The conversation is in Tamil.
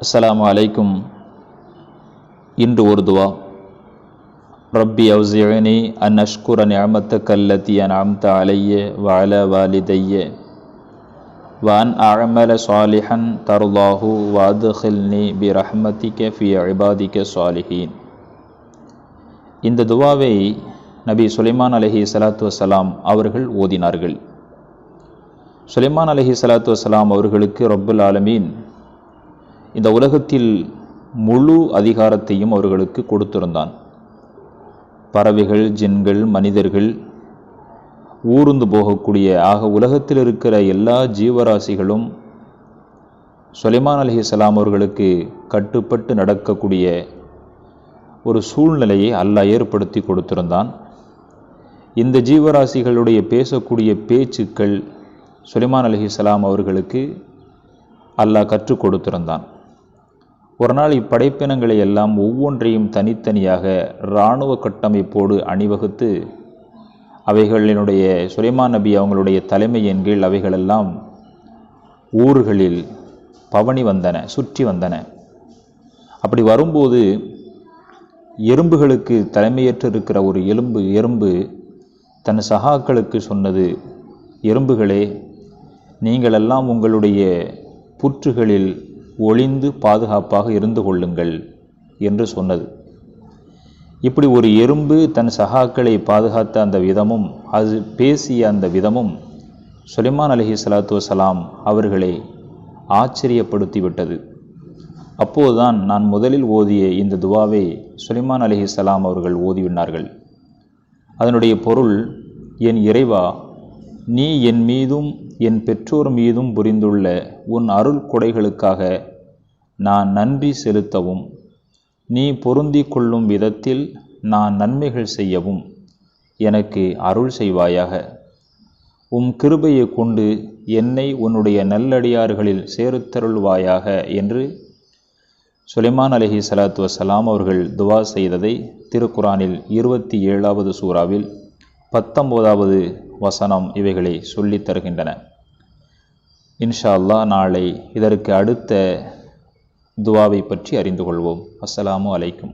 அஸ்ஸலாமு அலைக்கும். இன்று ஒரு துவா. ரப்பி அவ்ஸிஅனி அன் அஷ்குர நிஅமத்தக அல்லதி அன்அம்த அலைய வ அலா வாலிதைய வ அன் அஅமல ஸாலிஹன் தர்லாஹு வ அத்கில்னி பிரஹ்மதிக ஃபீ இபாதிக ஸாலிஹீன். இந்த துவாவை நபி சுலைமான் அலைஹிஸ்ஸலாத்து வஸ்ஸலாம் அவர்கள் ஓதினார்கள். சுலைமான் அலைஹிஸ்ஸலாத்து வஸ்ஸலாம் அவர்களுக்கு ரப்புல் ஆலமீன் இந்த உலகத்தில் முழு அதிகாரத்தையும் அவர்களுக்கு கொடுத்திருந்தான். பறவைகள், ஜின்கள், மனிதர்கள், ஊர்ந்து போகக்கூடிய உலகத்தில் இருக்கிற எல்லா ஜீவராசிகளும் சுலைமான் அலைஹிஸ்ஸலாம் அவர்களுக்கு கட்டுப்பட்டு நடக்கக்கூடிய ஒரு சூழ்நிலையை அல்லாஹ் ஏற்படுத்தி கொடுத்திருந்தான். இந்த ஜீவராசிகளுடைய பேசக்கூடிய பேச்சுக்கள் சுலைமான் அலைஹிஸ்ஸலாம் அவர்களுக்கு அல்லாஹ் கற்றுக் கொடுத்திருந்தான். ஒரு நாள் இப்படைப்பினங்களை எல்லாம் ஒவ்வொன்றையும் தனித்தனியாக இராணுவ கட்டமைப்போடு அணிவகுத்து அவைகளினுடைய சுலைமான் நபி அவங்களுடைய தலைமையின் கீழ் அவைகளெல்லாம் ஊர்களில் பவனி வந்தன, சுற்றி வந்தன. அப்படி வரும்போது எறும்புகளுக்கு தலைமையேற்று இருக்கிற ஒரு எறும்பு தன் சகாக்களுக்கு சொன்னது, எறும்புகளே, நீங்களெல்லாம் உங்களுடைய புற்றுகளில் ஒளிந்து பாதுகாப்பாக இருந்து கொள்ளுங்கள் என்று சொன்னது. இப்படி ஒரு எறும்பு தன் சகாக்களை பாதுகாத்த அந்த விதமும், அது பேசிய அந்த விதமும் சுலைமான் அலைஹிஸ்ஸலாத்து வஸ்ஸலாம் அவர்களை ஆச்சரியப்படுத்திவிட்டது. அப்போதுதான் நான் முதலில் ஓதிய இந்த துவாவை சுலைமான் அலைஹிஸ்ஸலாம் அவர்கள் ஓதிவினார்கள். அதனுடைய பொருள், என் இறைவா, நீ என் மீதும் என் பெற்றோர் மீதும் புரிந்துள்ள உன் அருள் கொடைகளுக்காக நான் நன்றி செலுத்தவும், நீ பொருந்தி கொள்ளும் விதத்தில் நான் நன்மைகள் செய்யவும் எனக்கு அருள் செய்வாயாக. உம் கிருபையை கொண்டு என்னை உன்னுடைய நல்லடியார்களில் சேர்த்தருள்வாயாக என்று சுலைமான் அலைஹிஸ்ஸலாத்து வஸ்ஸலாம் அவர்கள் துவா செய்ததை திருக்குரானில் 27வது சூறாவில் 19வது வசனம் இவைகளை சொல்லித் தருகின்றன. இன்ஷா அல்லாஹ் நாளை இதற்கு அடுத்த துவாவை பற்றி அறிந்து கொள்வோம். அஸ்ஸலாமு அலைக்கும்.